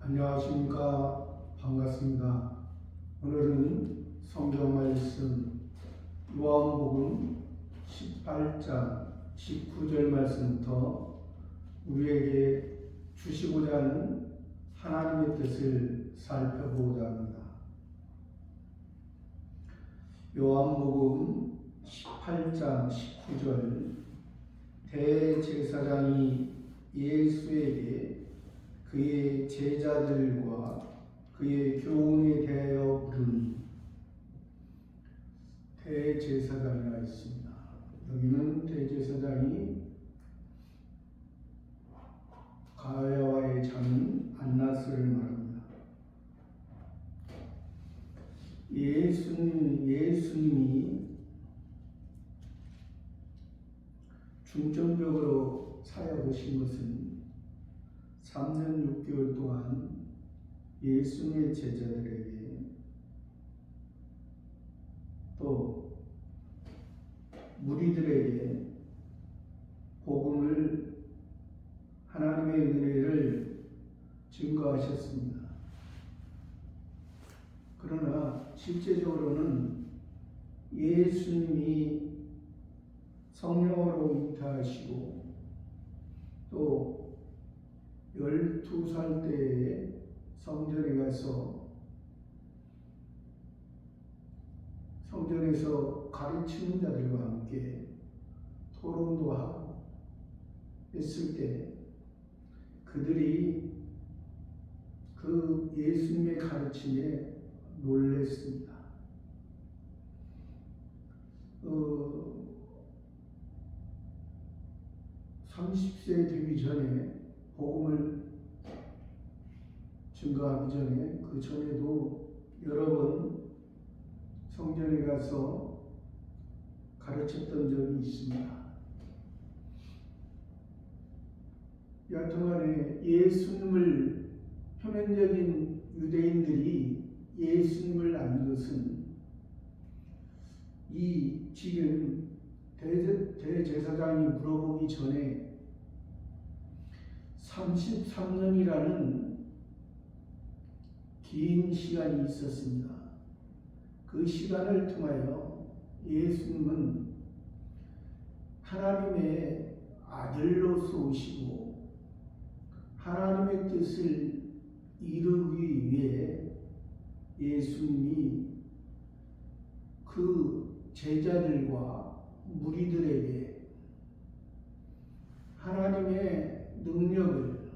안녕하십니까. 반갑습니다. 오늘은 성경 말씀 요한복음 18장 19절 말씀부터 우리에게 주시고자 하는 하나님의 뜻을 살펴보고자 합니다. 요한복음 18장 19절 대제사장이 예수에게 그의 제자들과 그의 교훈에 대하여 물으니, 대제사장이라 있습니다. 여기는 대제사장이 가야와의 장인 안나스를 말합니다. 예수님이 중점적으로 사역하신 것은 3년 6개월 동안 예수님의 제자들에게 또 무리들에게 복음을, 하나님의 은혜를 증거하셨습니다. 그러나 실제적으로는 예수님이 성령으로 잉타하시고 또 12살 때에 성전에 가서 성전에서 가르치는 자들과 함께 토론도 하고 했을 때 그들이 그 예수님의 가르침에 놀랬습니다. 30세 되기 전에, 복음을 증거하기 전에, 그 전에도 여러 번 성전에 가서 가르쳤던 적이 있습니다. 여하튼간에 예수님을, 표면적인 유대인들이 예수님을 안 것은 이 지금 대제사장이 물어보기 전에 33년이라는 긴 시간이 있었습니다. 그 시간을 통하여 예수님은 하나님의 아들로서 오시고 하나님의 뜻을 이루기 위해 예수님이 그 제자들과 무리들에게 하나님의 능력을,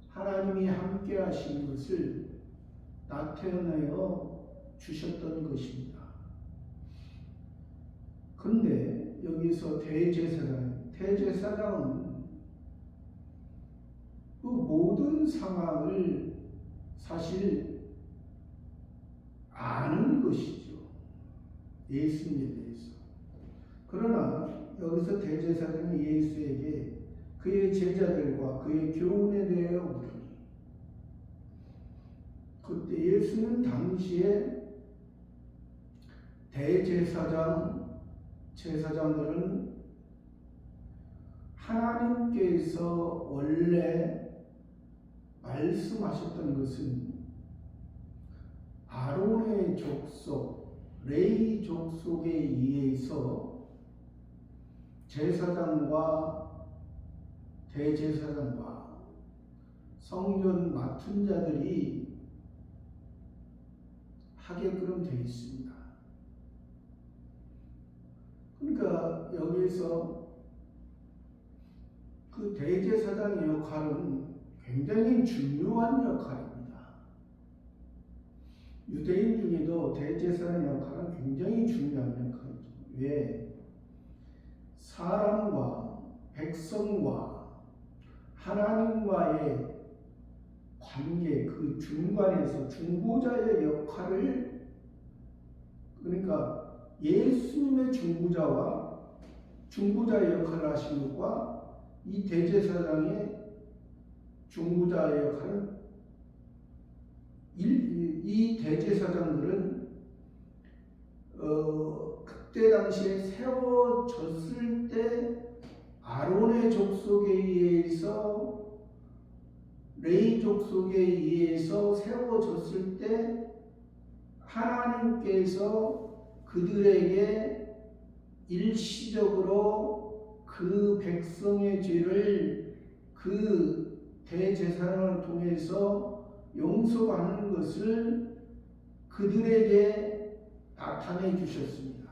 하나님이 함께 하신 것을 나타내어 주셨던 것입니다. 그런데 여기서 대제사장은 그 모든 상황을 사실 아는 것이죠. 예수님에 대해서. 그러나 여기서 대제사장이 예수에게 그의 제자들과 그의 교훈에 대하여 물으니, 그때 예수는 당시에 제사장들은 하나님께서 원래 말씀하셨던 것은 아론의 족속, 레위 족속에 의해서 제사장과 대제사장과 성전 맡은 자들이 하게끔 되어 있습니다. 그러니까 여기에서 그 대제사장의 역할은 굉장히 중요한 역할입니다. 유대인 중에도 대제사장의 역할은 굉장히 중요한 역할이죠. 왜? 사람과 백성과 하나님과의 관계, 그 중간에서 중보자의 역할을, 그러니까 예수님의 중보자의 역할을 하신 것과 이 대제사장의 중보자의 역할은, 이 대제사장들은 그때 당시에 세워졌을 때 아론의 족속에 의해서 레위족 속에 의해서 세워졌을 때 하나님께서 그들에게 일시적으로 그 백성의 죄를 그 대제사장을 통해서 용서하는 것을 그들에게 나타내 주셨습니다.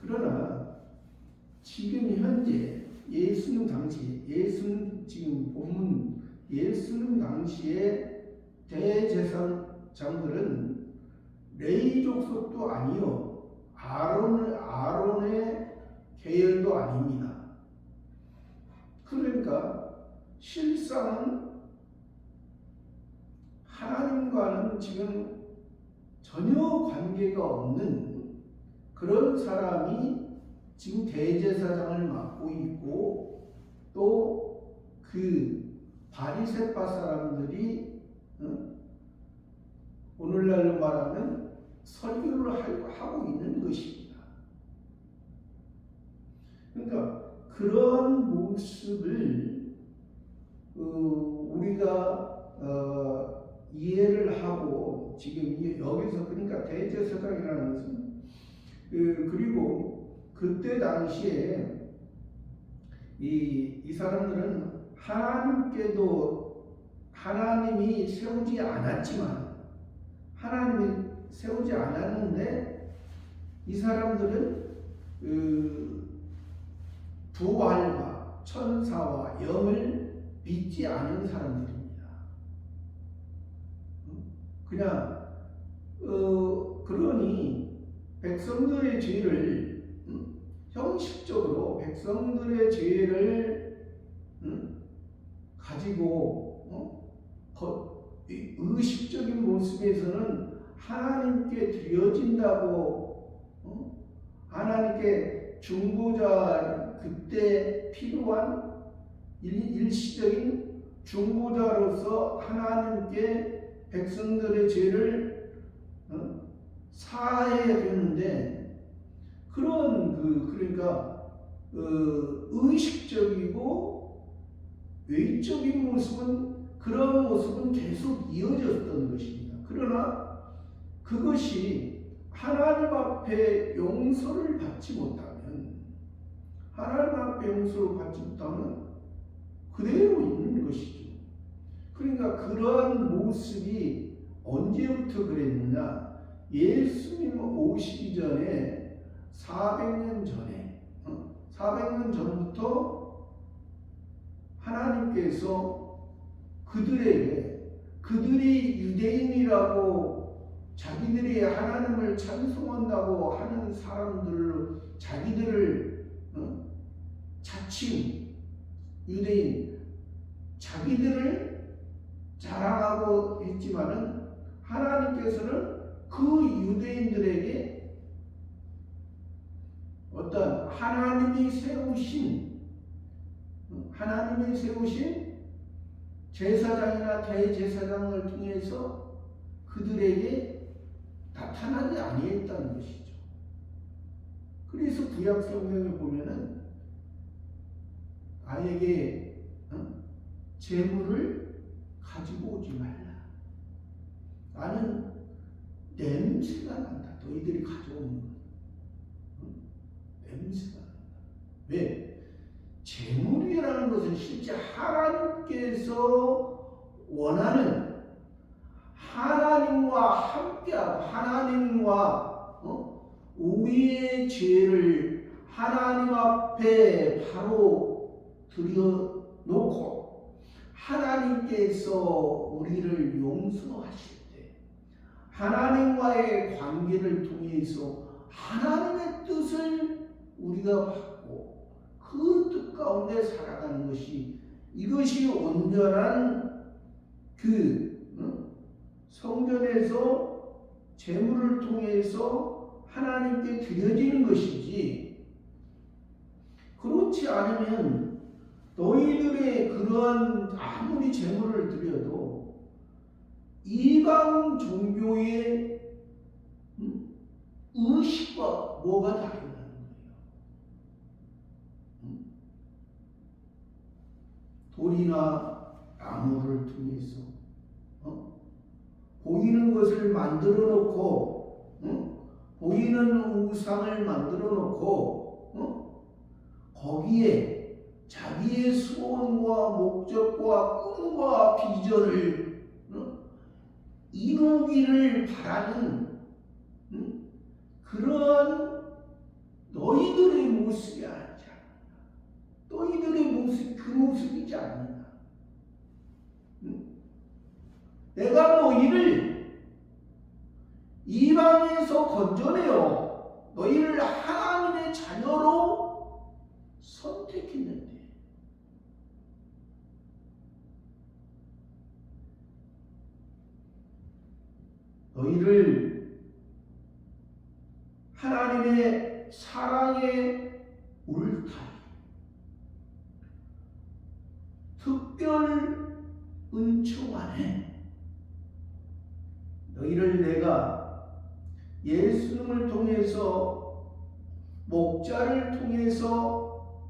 그러나 지금 현재 예수님 당시에 대제사장들은 레위족 속도 아니요 아론의 계열도 아닙니다. 그러니까 실상은 하나님과는 지금 전혀 관계가 없는 그런 사람이 지금 대제사장을 맡고 있고, 또 그 바리새파 사람들이 오늘날로 말하면 설교를 하고 있는 것입니다. 그러니까 그런 모습을 우리가 이해를 하고, 지금 여기서 그러니까 대제사장이라는 것은 그리고 그때 당시에 이 사람들은 하나님이 세우지 않았는데 이 사람들은 부활과 천사와 영을 믿지 않은 사람들입니다. 그냥 그러니 백성들의 죄를 형식적으로 백성들의 죄를 가지고 의식적인 모습에서는 하나님께 드려진다고, 하나님께 중보자, 그때 필요한 일시적인 중보자로서 하나님께 백성들의 죄를 사해야 되는데, 그러니까 의식적이고 외적인 그런 모습은 계속 이어졌던 것입니다. 그러나 그것이 하나님 앞에 용서를 받지 못하면 그대로 있는 것이죠. 그러니까 그러한 모습이 언제부터 그랬느냐? 예수님 오시기 전에 400년 전부터 하나님께서 그들이 유대인이라고 자기들이 하나님을 찬송한다고 하는 사람들로 자기들을 자칭 유대인, 자기들을 자랑하고 있지만은 하나님께서는 그 유대인들에게 어떤 하나님이 세우신 제사장이나 대제사장을 통해서 그들에게 나타나지 아니했다는 것이죠. 그래서 구약 성경에 보면은 나에게 재물을 가지고 오지 말라. 나는 냄새가 난다. 너희들이 가져오는 것. 냄새가 난다. 왜? 재물이라는 것은 실제 하나님께서 원하는, 하나님과 함께하고 하나님과 우리의 죄를 하나님 앞에 바로 들여놓고 하나님께서 우리를 용서하실 때 하나님과의 관계를 통해서 하나님의 뜻을 우리가 받고 그 뜻 가운데 살아가는 것이, 이것이 온전한 성전에서 제물을 통해서 하나님께 드려지는 것이지, 그렇지 않으면 너희들의 그러한 아무리 제물을 드려도 이방 종교의 의식과 뭐가 다르냐? 돌이나 나무를 통해서 보이는 것을 만들어 놓고 보이는 우상을 만들어 놓고 거기에 자기의 소원과 목적과 꿈과 비전을 이루기를 바라는 그러한 너희들의 모습이 아니지 않느냐. 너희들의 모습, 그 모습이지 않느냐. 내가 너희를 이방에서 건져내어 너희를 하나님의 자녀로 선택했는데 너희를 하나님의 사랑의 울타리, 특별 은총 안에 너희를 내가 예수님을 통해서 목자를 통해서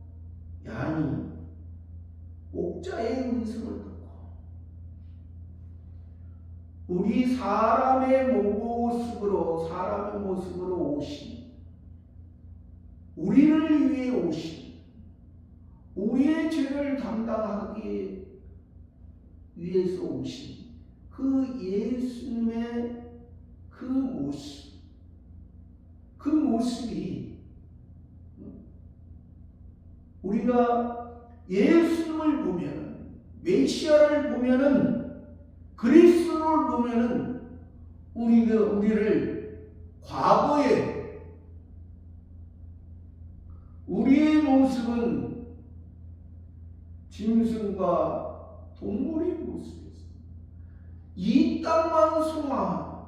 야니 목자의 음성을 듣고 우리 사람의 모습으로 오신 우리를 위해 오신 우리의 죄를 담당하기 위해서 오신 그 예수님의 그 모습이 우리가 예수님을 보면 메시아를 보면은 그리스도를 보면은 우리를 과거에 우리의 모습은 짐승과 동물의 모습이었어. 이 땅만 소망하고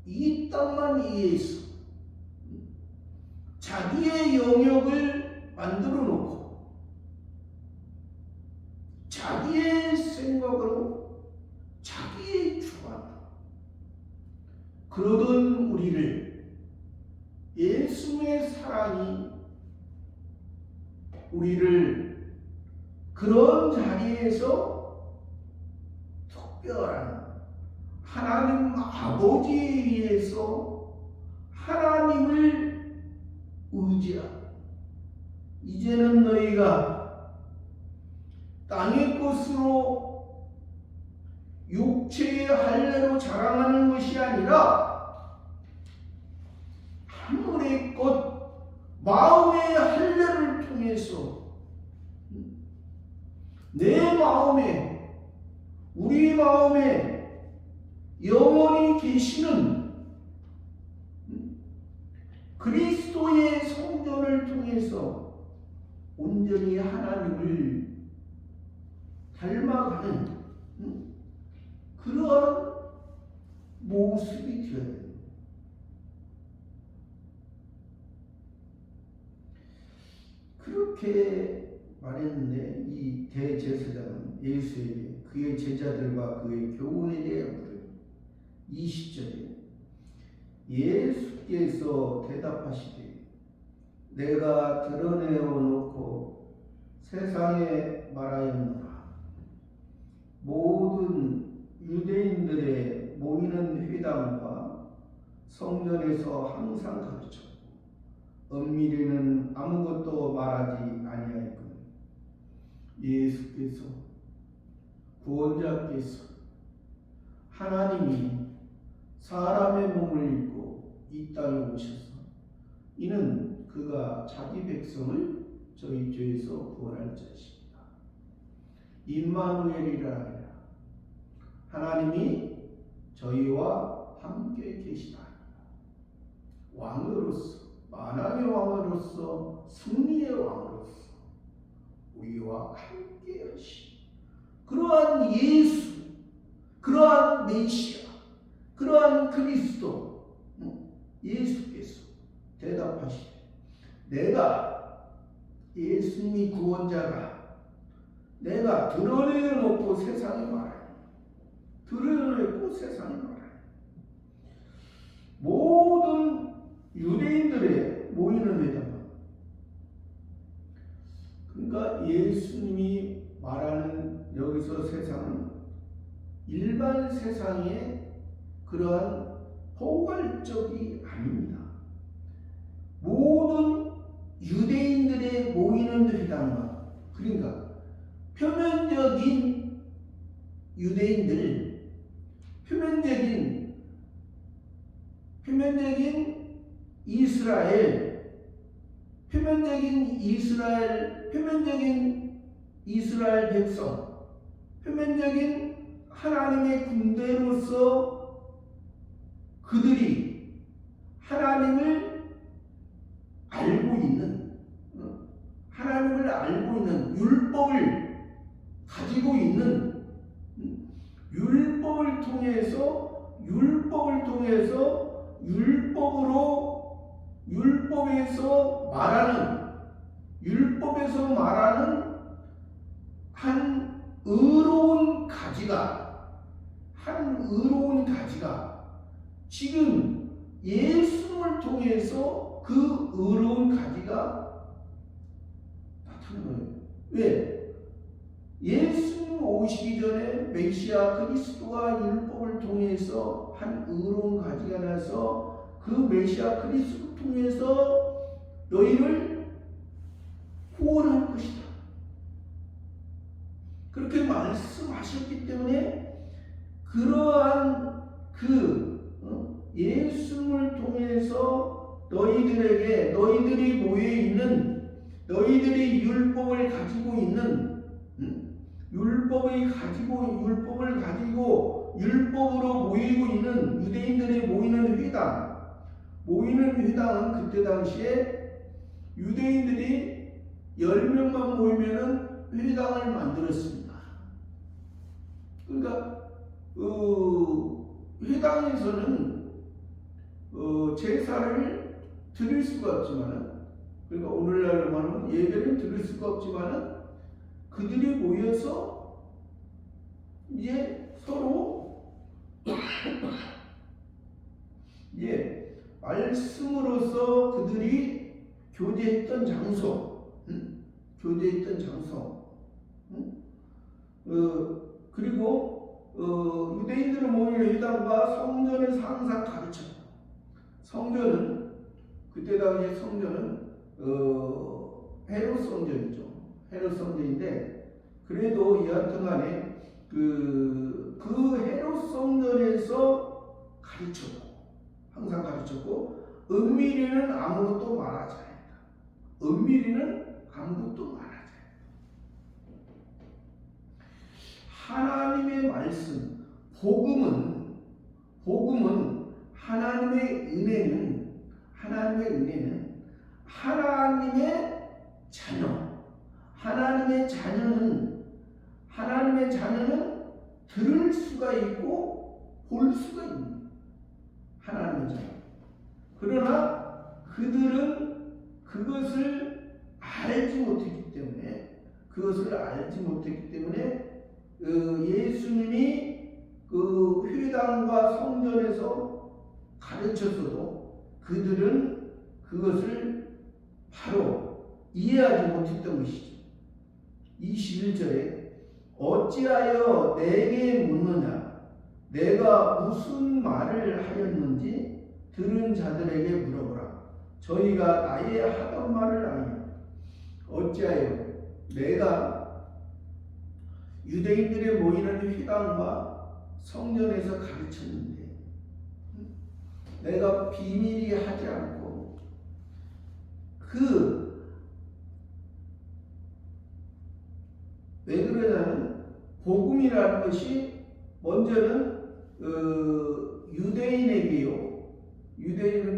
이 땅만 이해해서 자기의 영역을 만들어 놓고 자기의 생각으로 자기의 주관으로 그러던 우리를 예수의 사랑이 우리를 그런 자리에서 특별한 하나님 아버지에 의해서 하나님을 의지하고 이제는 너희가 땅의 것으로 육체의 할례로 자랑하는 것이 아니라 하늘의 것 마음의 할례를 통해서 내 마음에 우리 마음에 영원히 계시는 그리스도의 성전을 통해서 온전히 하나님을 닮아가는 그러한 모습이 되어야 됩니다. 그렇게 말했는데 이 대제사장은 예수에게 그의 제자들과 그의 교훈에 대해 물어요. 20절에 예수께서 대답하시되 내가 드러내어 놓고 세상에 말하였노라. 모든 유대인들의 모이는 회당과 성전에서 항상 가르쳤고 엄밀히는 아무것도 말하지 아니하였거늘. 예수께서 구원자께서 하나님이 사람의 몸을 입고 이 땅에 오셔서 이는 그가 자기 백성을 저희 죄에서 구원할 자이십니다. 임마누엘이라 하니라. 하나님이 저희와 함께 계시다. 왕으로서 만왕의 왕으로서 승리의 왕으로서 우리와 함께 하시 그러한 예수, 그러한 메시아, 그러한 그리스도 예수께서 대답하시되 내가 예수님이 구원자가 내가 드러내놓고 세상에 말하니 드러내놓고 세상에 말하니 모든 유대인들의 모이는 회당 그러니까 예수님이 말하는 여기서 세상은 일반 세상의 그러한 포괄적이 아닙니다. 모든 유대인들의 모이는 회당과, 그러니까 표면적인 유대인들, 표면적인 이스라엘 백성, 표면적인 하나님의 군대로서 그들이 하나님을 알고 있는, 율법을 가지고 있는, 율법을 통해서 율법에서 말하는 한 의로운 가지가 지금 예수를 통해서 그 의로운 가지가 나타난 거예요. 왜? 예수님 오시기 전에 메시아 그리스도가 율법을 통해서 한 의로운 가지가 나서 그 메시아 그리스도를 통해서 너희를 구원할 것이다. 그렇게 말씀하셨기 때문에 그러한 예수를 통해서 너희들이 모여있는, 너희들이 율법을 가지고 있는, 율법을 가지고 율법으로 모이고 있는 유대인들이 모이는 회당은 그때 당시에 유대인들이 10명만 모이면은 회당을 만들었습니다. 그러니까 회당에서는 제사를 드릴 수가 없지만은, 그러니까 오늘날로 말하면 예배를 드릴 수가 없지만은 그들이 모여서 이제 서로 말씀으로서 그들이 교제했던 장소, 그리고 유대인들은 모이는 회당과 성전에서 항상 가르쳤고, 그때 당시에 성전은 헤롯 성전인데 그래도 여하튼간에 그 헤롯 성전에서 항상 가르쳤고, 은밀히는 아무것도 말하지 않았다. 하나님의 말씀, 복음은 하나님의 은혜는 하나님의 자녀는 들을 수가 있고 볼 수가 있는 하나님의 자녀. 그러나 그들은 그것을 알지 못했기 때문에 예수님이 그 회당과 성전에서 가르쳤어도 그들은 그것을 바로 이해하지 못했던 것이죠. 21절에 어찌하여 내게 묻느냐, 내가 무슨 말을 하였는지 들은 자들에게 물어보라. 저희가 나의 하던 말을 아니요. 어찌하여 내가 유대인들의 모이는 회당과 성전에서 가르쳤는데 내가 비밀히 하지 않고 왜 그러냐면 복음이라는 것이 먼저는 유대인은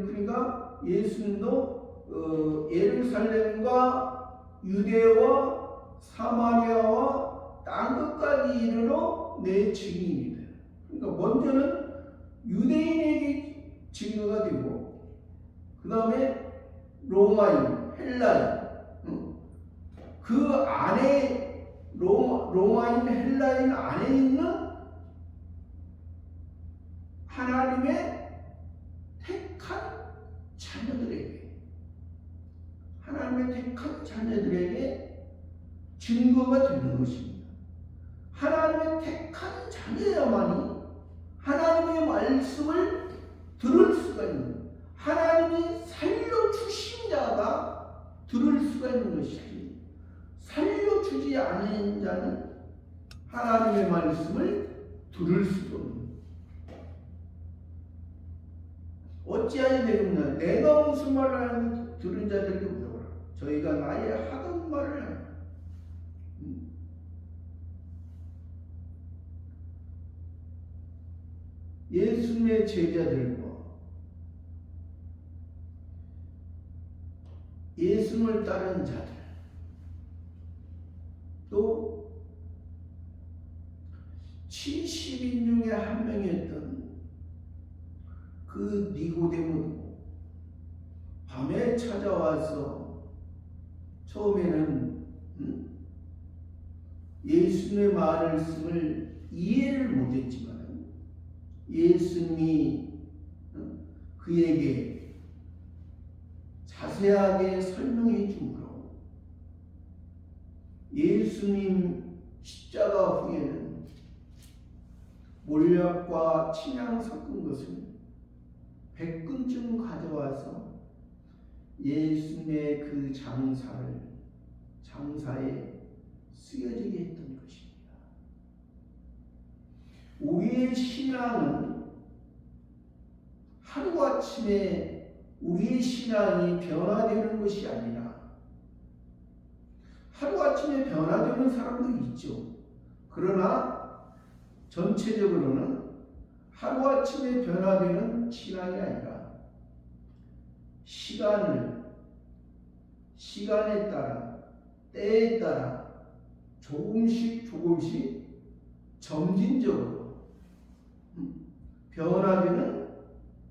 그러니까 예수님도 예루살렘과 유대와 사마리아와 땅끝까지 이르러 내 증인이 돼요. 그러니까 먼저는 유대인에게 증거가 되고, 그 다음에 로마인, 헬라인, 그 안에 로마인, 헬라인 안에 있는 하나님의 택한 자녀들에게 증거가 되는 것입니다. 다녀야만이 하나님의 말씀을 들을 수가 있는, 하나님이 살려주신 자가 들을 수가 있는 것이지, 살려주지 않은 자는 하나님의 말씀을 들을 수도 없는. 어찌하여 되겠나? 내가 무슨 말을 하는지 들은 자들에게 물어보라. 저희가 나의 하던 말을 하라. 예수님의 제자들과 예수님을 따른 자들, 또 70인 중에 한 명이었던 그 니고데모도 밤에 찾아와서 처음에는 예수님의 말씀을 이해를 못했지만 예수님이 그에게 자세하게 설명해 주므로 예수님 십자가 후에는 몰약과 침향 섞은 것을 100근쯤 가져와서 예수님의 그 장사에 쓰여지게 했던 것입니다. 우리의 신앙은 하루아침에 우리의 신앙이 변화되는 것이 아니라, 하루아침에 변화되는 사람도 있죠. 그러나 전체적으로는 하루아침에 변화되는 신앙이 아니라 시간에 따라, 때에 따라 조금씩 점진적으로 변화되는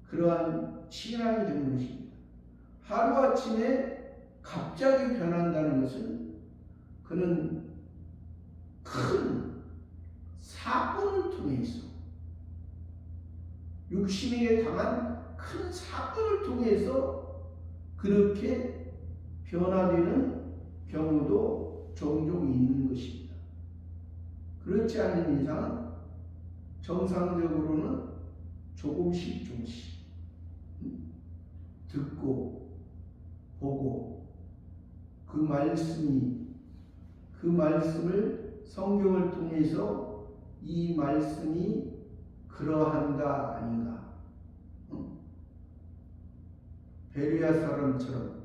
그러한 신앙이 되는 것입니다. 하루아침에 갑자기 변한다는 것은 그는 큰 사건을 통해서, 육신에게 당한 큰 사건을 통해서 그렇게 변화되는 경우도 종종 있는 것입니다. 그렇지 않은 이상 정상적으로는 조금씩 듣고 보고 그 말씀을 성경을 통해서 이 말씀이 그러한가 아닌가, 베레아 사람처럼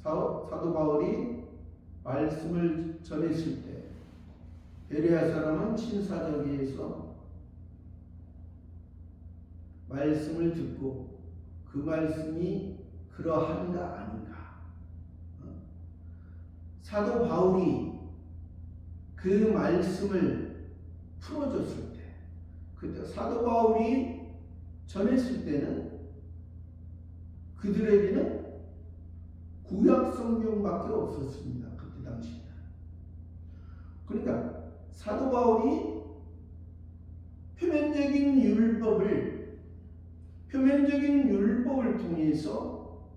사도 바울이 말씀을 전했을 때 베레아 사람은 친사적에서 말씀을 듣고 그 말씀이 그러한가 아닌가, 사도 바울이 그 말씀을 풀어줬을 때, 그때 사도 바울이 전했을 때는 그들에게는 구약 성경밖에 없었습니다. 그때 당시에. 그러니까 사도 바울이 표면적인 율법을 통해서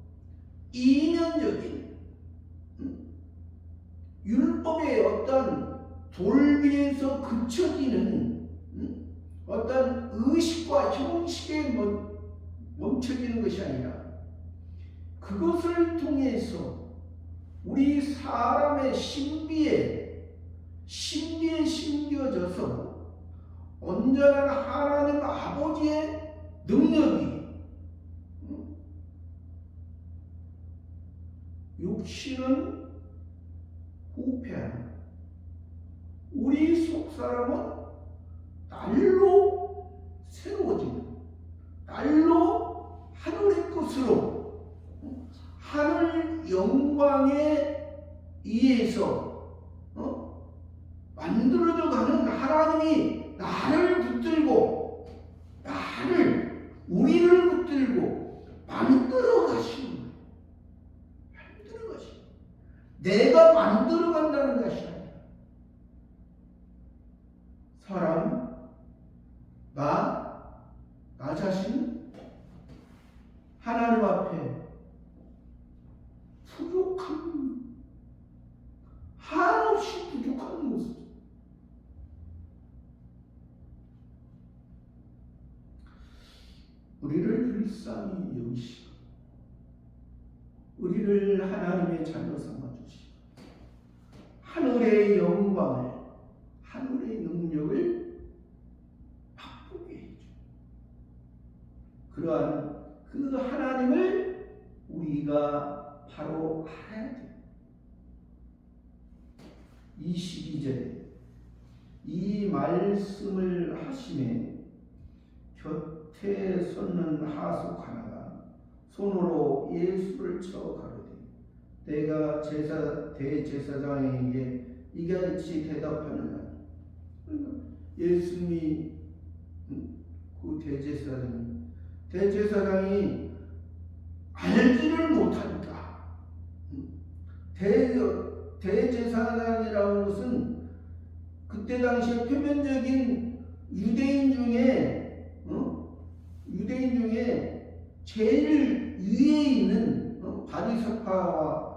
이면적인 율법의 어떤 돌비에서 그쳐지는 어떤 의식과 형식에 멈춰지는 것이 아니라 그것을 통해서 우리 사람의 신비에 심겨져서 온전한 하나님 아버지의 능력이 육신은 후패하는, 우리 속사람은 날로 새로워지는, 날로 하늘의 것으로 하늘 영광에 의해서 만들어져 가는, 하나님이 나를 붙들고 우리를 붙들고 만들어 가시는 거예요. 만들어 가시는 거예요. 내가 만들어 간다는 것이 아니라 사람, 나 자신 하나님 앞에 한없이 부족한 모습, 우리를 불쌍히 여기시고 우리를 하나님의 자녀 삼아주시고 하늘의 영광을 하늘의 능력을 맛보게 해주고 그러한 그 하나님을 우리가 바로 알아야 돼요. 22절에 이 말씀을 하시매 곁에 섰는 하숙 하나가 손으로 예수를 쳐 가로되 내가 대제사장에게 이같이 대답하느냐. 예수님이 그 대제사장이 알지를 못하니까 대제사장이라는 것은 그때 당시에 표면적인 유대인 중에 제일 위에 있는 바리새파와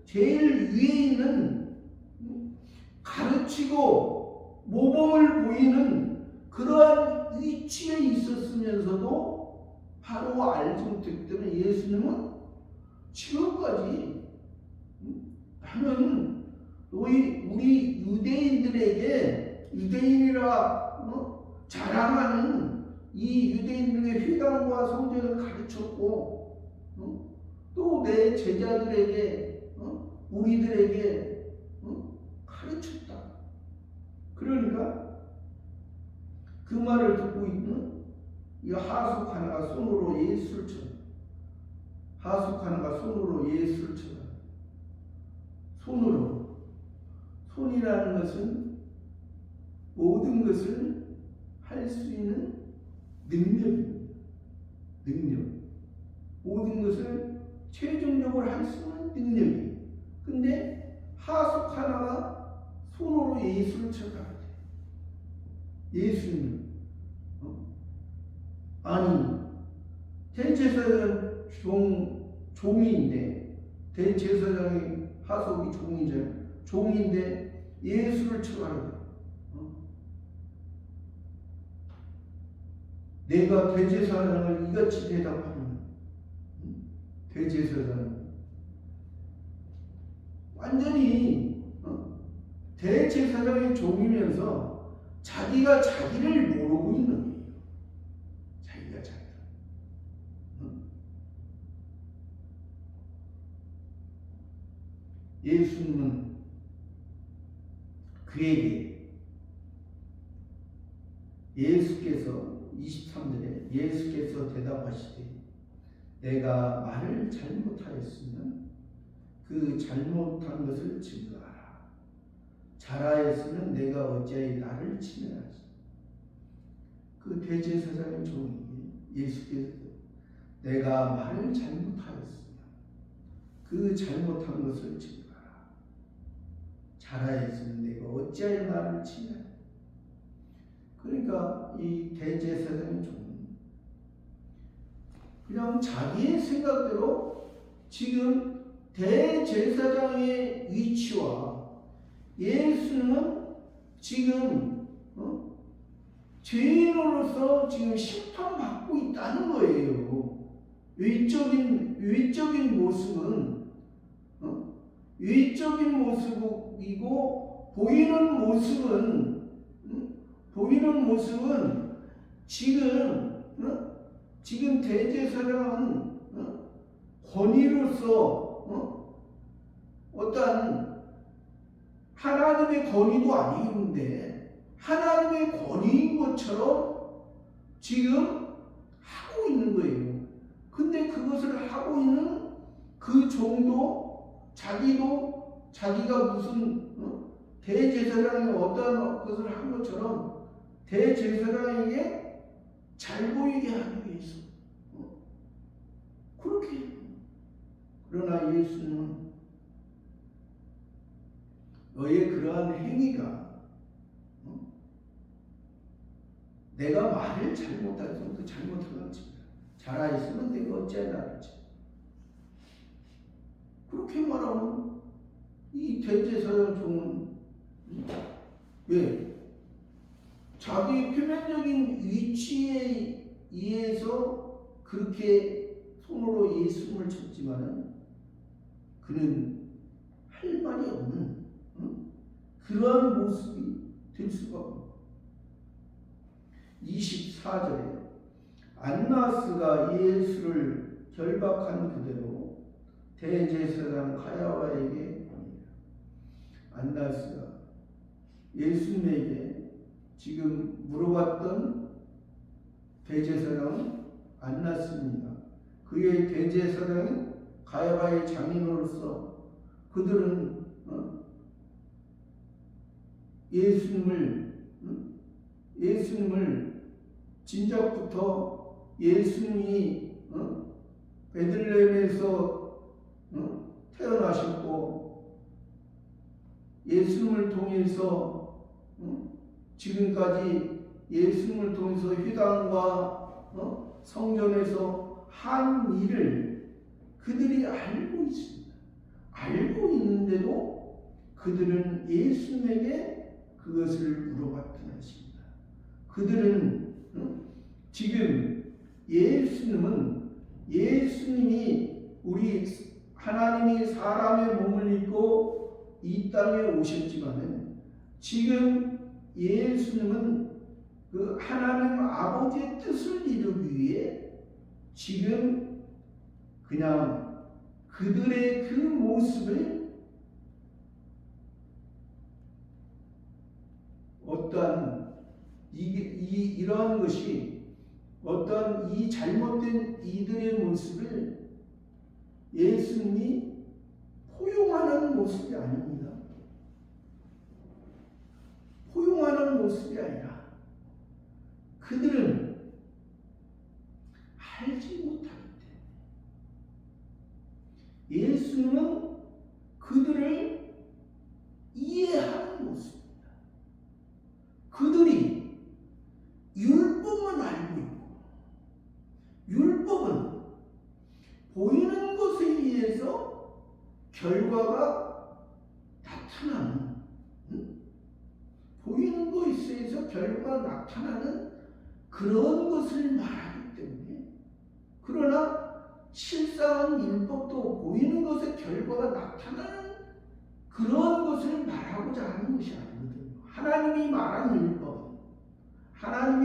제일 위에 있는 가르치고 모범을 보이는 그러한 위치에 있었으면서도 바로 알지 못했기 때문에 예수님은 지금까지 나는 우리 유대인이라 자랑하는 이 유대인들에게 회당과 성전을 가르쳤고 또 내 제자들에게 우리들에게 가르쳤다. 그러니까 그 말을 듣고 있는 이 하숙 하나가 손으로 예수를 쳐. 손이라는 것은 모든 것을 할 수 있는 능력입니다. 모든 것을 최종적으로 할 수 있는 능력이. 근데 하숙 하나가 손으로 예수를 쳐가야 돼. 예수님. 아니, 대제사장 종인데, 대제사장의 하숙이 종인데 예수를 쳐가야 돼. 내가 대제사장을 이같이 대답하는 대제사장 완전히 대제사장의 종이면서 자기가 자기를 모르고 있는 거예요. 자기가. 예수님은 그에게 예수께서 23절에 예수께서 대답하시되 내가 말을 잘못하였으면 그 잘못한 것을 증거하라. 잘하였으면 내가 어찌하여 나를 치매하지. 그 대제사장의 종이 예수께서 내가 말을 잘못하였으면 그 잘못한 것을 증거하라. 잘하였으면 내가 어찌하여 나를 치매하지. 그러니까 이 대제사장의 종은 그냥 자기의 생각대로 지금 대제사장의 위치와 예수님은 지금 죄인으로서 지금 심판받고 있다는 거예요. 외적인 모습이고 보이는 모습은 지금 대제사장은 권위로서 어떠한 하나님의 권위도 아닌데 하나님의 권위인 것처럼 지금 하고 있는 거예요. 근데 그것을 하고 있는 그 종도 자기가 무슨 대제사장이 어떠한 것을 한 것처럼 대제사장에게 잘 보이게 하기 위해서 그렇게. 그러나 예수님은 너의 그러한 행위가 내가 말을 잘못해서 그 잘못한 거지. 잘하였으면 내가 어찌하여 나를지. 그렇게 말하면 이 대제사장 종은 왜? 자기 표면적인 위치에 의해서 그렇게 손으로 예수님을 쳤지만은 그는 할 말이 없는 그러한 모습이 될 수가 없는 24절에 안나스가 예수를 결박한 그대로 대제사장 가야바에게 보냅니다. 안나스가 예수님에게 지금 물어봤던 대제사장은 안나스입니다. 그의 대제사장은 가야바의 장인으로서 그들은 예수님을 진작부터 예수님이 베들레헴에서 태어나셨고 예수님을 통해서 지금까지 예수님을 통해서 회당과 성전에서 한 일을 그들이 알고 있습니다. 알고 있는데도 그들은 예수님에게 그것을 물어봤던 것입니다. 그들은 지금 예수님이 우리 하나님이 사람의 몸을 입고 이 땅에 오셨지만은 지금 예수님은 그 하나님 아버지의 뜻을 이루기 위해 지금 그냥 그들의 그 모습을 어떠한 이러한 것이 어떤 이 잘못된 이들의 모습을 예수님이 포용하는 모습이 아닙니다. 포용하는 모습이 아니라 그들은 알지 못하기 때문에 예수님은 그들을 이해하는 모습입니다. 그들이 율법만 알고 있고 율법은 보이는 것에 의해서 결과가 나타나는 보이는 것에 의해서 결과가 나타나는 그런 것을 말하기 때문에 그러나 실상은 율법도 보이는 것의 결과가 나타나는 그런 것을 말하고자 하는 것이 아니거든요. 하나님이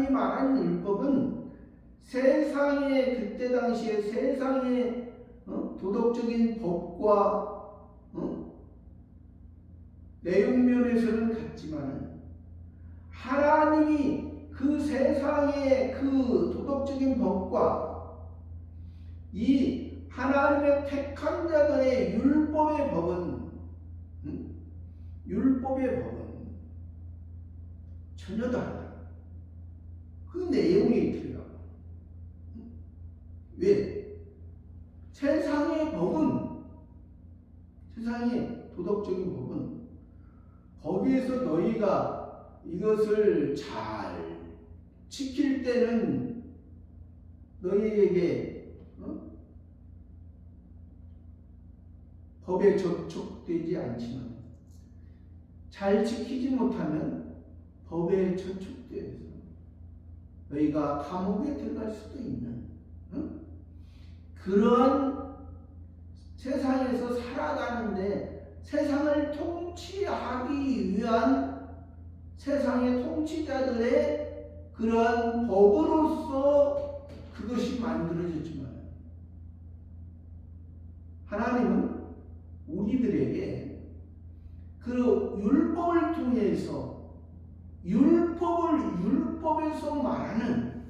말한 율법은 세상의 그때 당시에 세상의 도덕적인 법과 내용면에서는 같지만 하나님이 그 세상의 그 도덕적인 법과 이 하나님의 택한 자들의 율법의 법은 전혀 다르다. 그 내용이 틀려. 왜? 세상의 도덕적인 법은 거기에서 너희가 이것을 잘 지킬 때는 너희에게 법에 저촉되지 않지만 잘 지키지 못하면 법에 저촉돼서 너희가 감옥에 들어갈 수도 있는 그런 세상에서 살아가는데 세상을 통치하기 위한 세상의 통치자들의 그러한 법으로서 그것이 만들어졌지만 하나님은 우리들에게 그 율법을 통해서 율법에서 말하는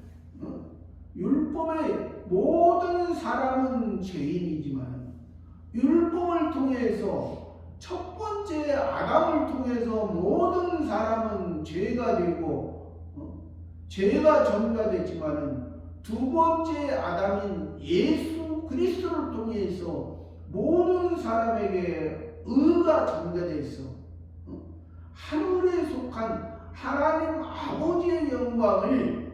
율법의 모든 사람은 죄인이지만 율법을 통해서 첫 번째 아담을 통해서 모든 사람은 죄가 되고 죄가 전가됐지만은 두 번째 아담인 예수 그리스도를 통해서 모든 사람에게 의가 전가돼서 하늘에 속한 하나님 아버지의 영광을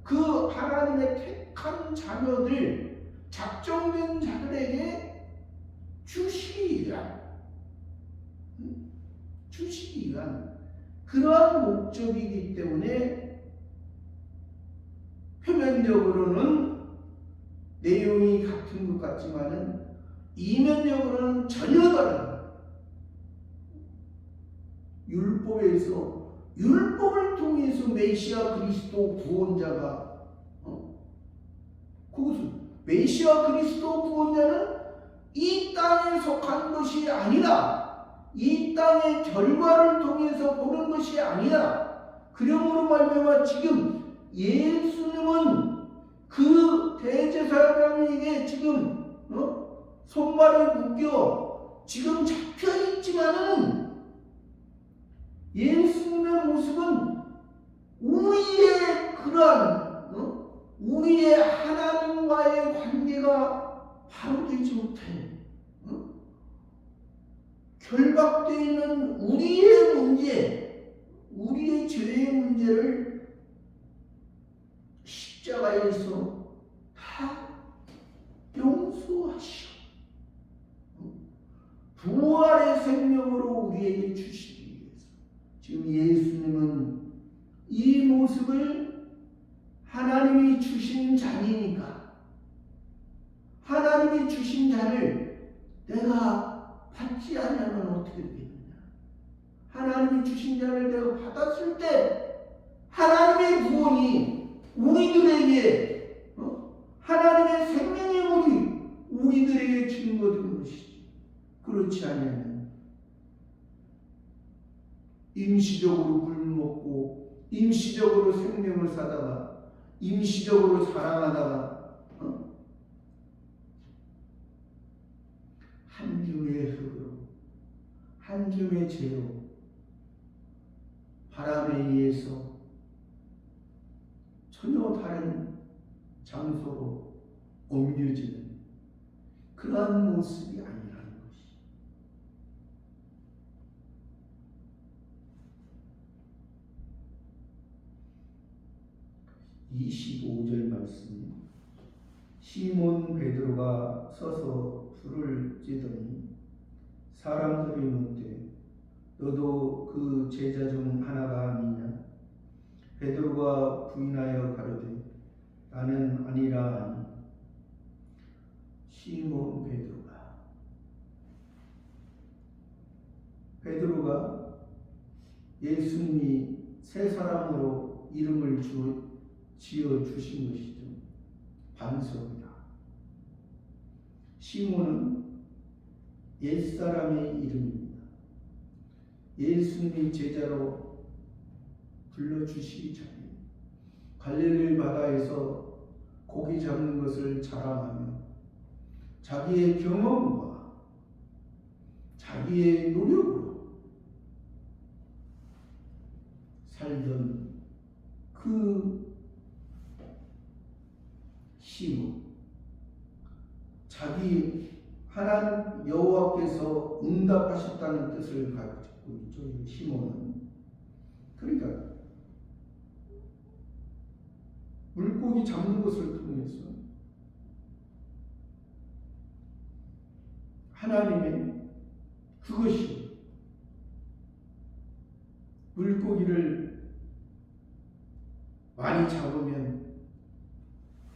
그 하나님의 택한 자녀들 작정된 자들에게 주시기 위한 그러한 목적이기 때문에 표면적으로는 내용이 같은 것 같지만은 이면적으로는 전혀 다른 율법을 통해서 메시아 그리스도 구원자가 그것은 메시아 그리스도 구원자는 이 땅에 속한 것이 아니라 이 땅의 결과를 통해서 보는 것이 아니라 그러므로 말미암아 지금 예수님은 그 대제사장에게 지금 손발을 묶여 지금 잡혀 있지만은 예수님의 모습은 우리의 그러한 우리의 하나님과의 관계가 바로 되지 못해 결박되어 있는 우리의 문제, 우리의 죄의 문제를 십자가에서 다 용서하시오. 부활의 생명으로 우리에게 주시기 위해서 지금 예수님은 이 모습을 하나님이 주신 자니까 하나님이 주신 자를 내가 받지 않으면 어떻게 되겠느냐. 하나님이 주신 자를 내가 받았을 때 하나님의 구원이 우리들에게 하나님의 생명의 우리들에게 증거된 것이지. 그렇지 않으면 임시적으로 굶먹고 임시적으로 생명을 사다가 임시적으로 사랑하다가 한 줌의 흙으로 한 줌의 죄로 바람에 의해서 전혀 다른 장소로 옮겨지는 그러한 모습이 아니라는 것이. 25절 말씀. 시몬 베드로가 서서 불을 찌더니 사람들이 묻되 너도 그 제자 중 하나가 아니냐? 베드로가 부인하여 가로되 나는 아니라 하니 시몬 베드로가 예수님이 새 사람으로 이름을 지어 주신 것이죠. 반석이다. 시몬은 옛사람의 이름입니다. 예수님이 제자로 불러주시기 전에 갈릴리 바다에서 고기 잡는 것을 자랑하며 자기의 경험과 자기의 노력으로 살던 그 시몬, 자기 하나님 여호와께서 응답하셨다는 뜻을 가지고 있죠. 이 시몬은. 그러니까 물고기 잡는 것을 통해서 하나님의 그것이 물고기를 많이 잡으면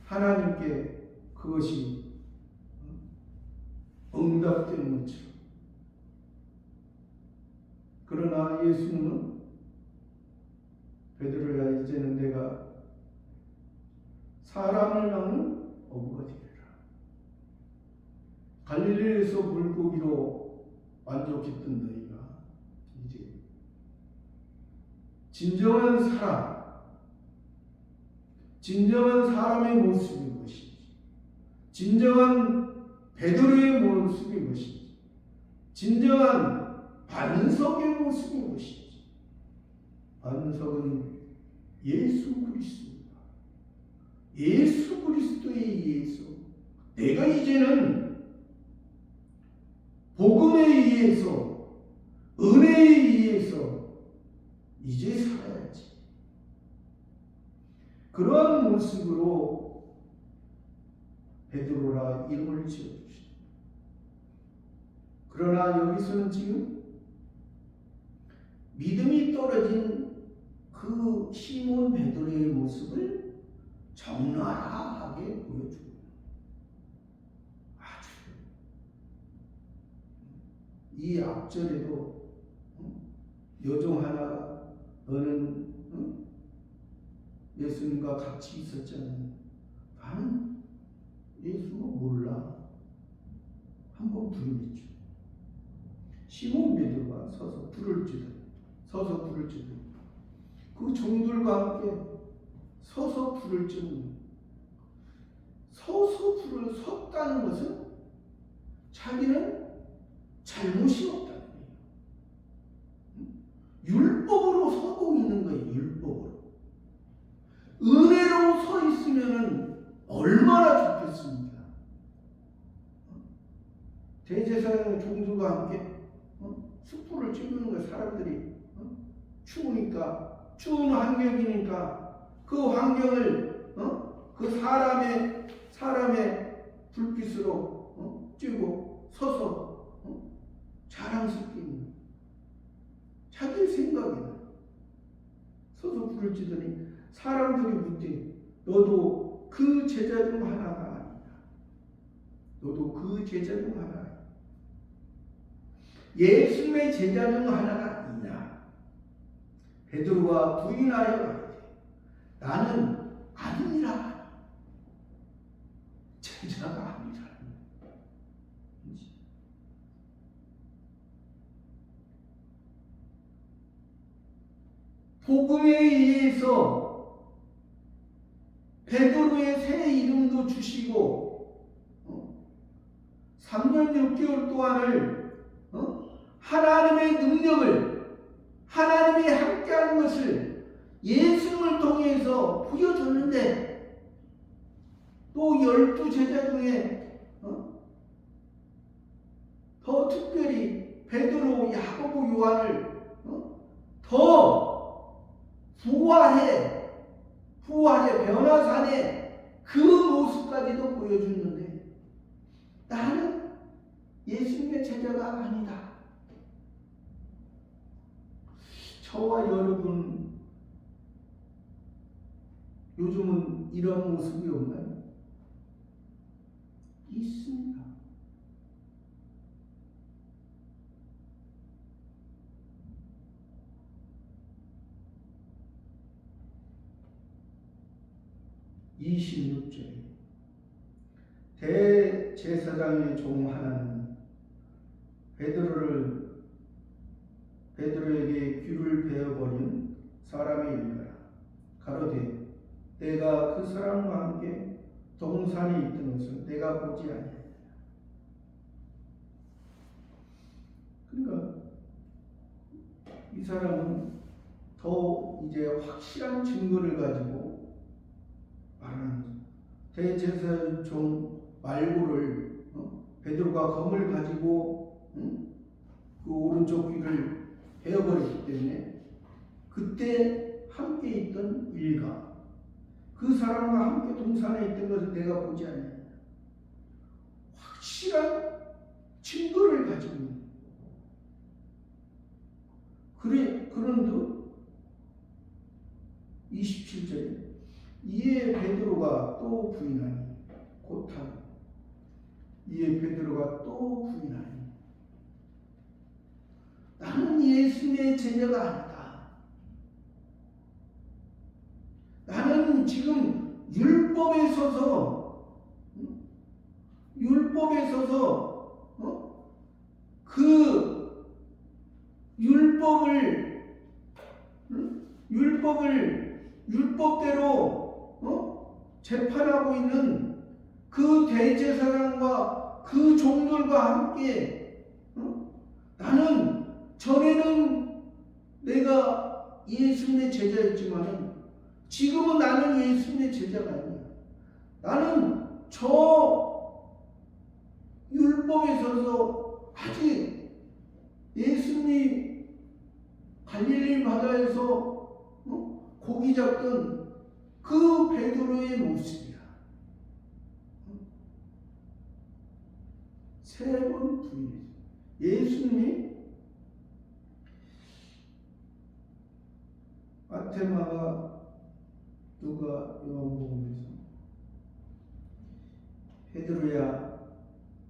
하나님께 그것이 응답되는 것처럼. 그러나 예수님은 베드로야 이제는 내가 사람을 낚는 어부가 되리라. 갈릴리에서 물고기로 만족했던 너희가 이제 진정한 사람의 모습인 것이지, 진정한 베드로의 모습인 것이지, 진정한 반석의 모습인 것이지. 반석은 예수 그리스도입니다. 예수 그리스도에 의해서 내가 이제는 복음에 의해서 은혜에 의해서 이제 살아야지. 그런 모습으로 베드로라 이름을 지어주시다. 그러나 여기서는 지금 믿음이 떨어진 그 시몬 베드로의 모습을 적나라하게 보여주고 아주 이 앞절에도 여종 하나가 너는 예수님과 같이 있었잖아요. 나는 예수가 몰라. 한번 부르겠죠. 시몬 베드로가 서서 불을 찌르고 그 종들과 함께 서서 불을 찌르고 서서 불을 섰다는 것은 자기는 잘못이 없다는 거예요. 율법으로 서고 있는 거예요. 율법으로. 은혜로 서 있으면 얼마나 좋겠습니까? 대제사장 종들과 함께 숯불을 찍는 거예요. 사람들이 추우니까, 추운 환경이니까 그 환경을 그 사람의 불빛으로 쬐고 서서 자랑스럽게 있는 거예요. 자기 생각이나 서서 불을 찌더니 사람들이 묻되 너도 그 제자 중 하나가 아니냐. 너도 그 제자 중 하나 아니냐. 예수님의 제자 중 하나가 아니냐. 베드로가 부인하여 가로되 나는 아니니라. 제자가 아니라. 복음에 의해서 베드로의 새 이름도 주시고 3년 6개월 동안을 하나님의 능력을 하나님이 함께하는 것을 예수님을 통해서 보여줬는데 또 12제자 중에 더 특별히 베드로, 야고보, 요한을 더 부활의 변화산의 그 모습까지도 보여줬는데 나는 예수님의 제자가 아니다. 저와 여러분 요즘은 이런 모습이 없나요? 있습니다. (26절) 대제사장의 종 하나는 베드로에게 귀를 베어버린 사람의 일가라. 가로되 내가 그 사람과 함께 동산에 있던 것을 내가 보지 아니하였다. 그러니까 이 사람은 더 이제 확실한 증거를 가지고 말하는 거죠. 대제사장 종 말고를 베드로가 검을 가지고 그 오른쪽 귀를 베어버렸기 때문에 그때 함께 있던 일가 그 사람과 함께 동산에 있던 것을 내가 보지 않냐. 확실한 증거를 가지고 있는. 그런데 27절에 이에 베드로가 또 부인하니 곧하니 이에 베드로가 또 부인하니 나는 예수님의 제자가 아니다. 나는 지금 율법에 서서 그 율법대로 재판하고 있는 그 대제사장과 그 종들과 함께 나는 전에는 내가 예수님의 제자였지만 지금은 나는 예수님의 제자가 아니야. 나는 저 율법에 서서 아직 예수님이 갈릴리 바다에서 고기 잡던 그 베드로의 모습이야. 세 번 부인했어. 예수님이 아테마가 누가 요한복음에서 베드로야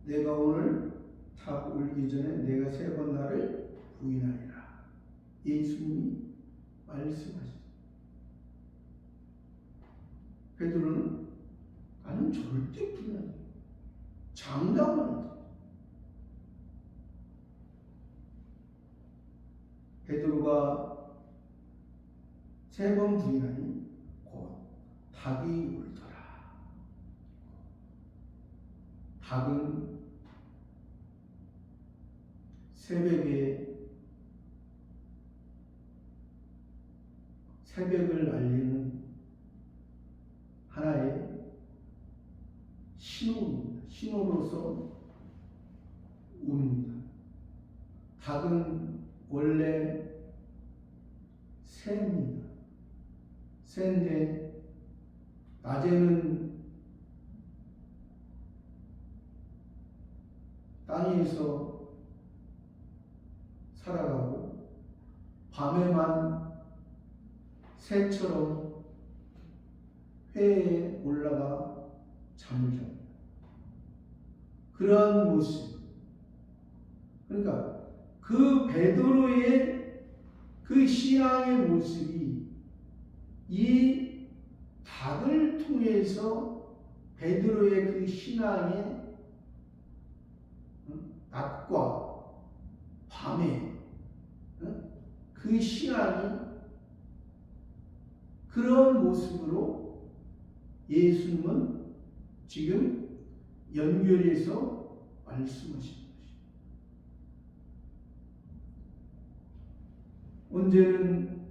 내가 오늘 닭 울기 전에 내가 3번 나를 부인하리라. 예수님이 말씀하셨어요. 베드로는 나는 절대 부인하지 장담하는 베드로가 3번 부인하니 곧 닭이 울더라. 닭은 새벽을 알리는 하나의 신호입니다. 신호로서 웁니다. 닭은 원래 새입니다. 새인데 낮에는 땅 위에서 살아가고 밤에만 새처럼 회에 올라가 잠을 잡니다. 그러한 모습. 그러니까 그 베드로의 그 신앙의 모습이 이 닭을 통해서 베드로의 그 신앙의 낮과 밤에 그 신앙이 그런 모습으로 예수님은 지금 연결해서 말씀하시는 것입니다. 언제는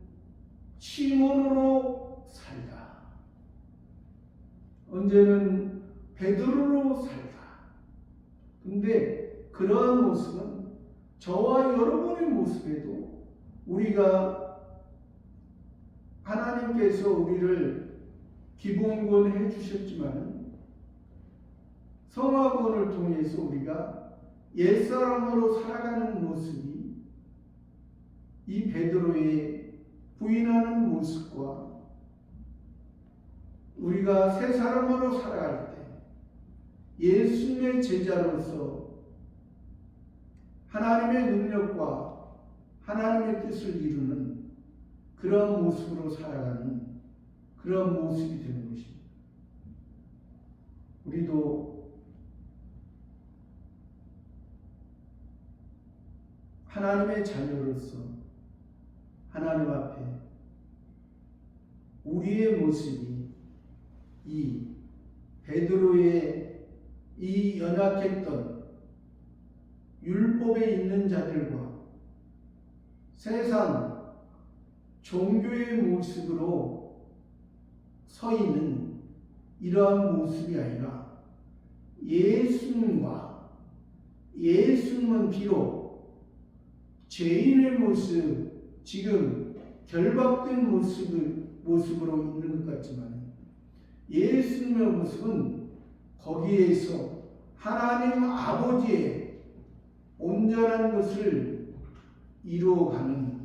시몬으로 살다, 언제는 베드로로 살다. 근데 그러한 모습은 저와 여러분의 모습에도 우리가 하나님께서 우리를 기본권해 주셨지만 성화권을 통해서 우리가 옛사람으로 살아가는 모습이 이 베드로의 부인하는 모습과 우리가 새 사람으로 살아갈 때 예수님의 제자로서 하나님의 능력과 하나님의 뜻을 이루는 그런 모습으로 살아가는 그런 모습이 되는 것입니다. 우리도 하나님의 자녀로서 하나님 앞에 우리의 모습이 이 베드로의 이 연약했던 율법에 있는 자들과 세상 종교의 모습으로 서 있는 이러한 모습이 아니라 예수님은 비록 죄인의 모습, 지금 결박된 모습으로 있는 것 같지만 예수님의 모습은 거기에서 하나님 아버지의 온전한 것을 이루어가는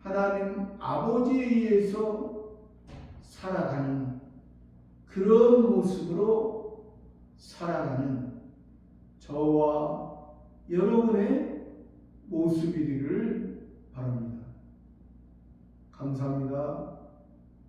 하나님 아버지에 의해서 살아가는 그런 모습으로 살아가는 저와 여러분의 모습이 되기를 바랍니다. 감사합니다.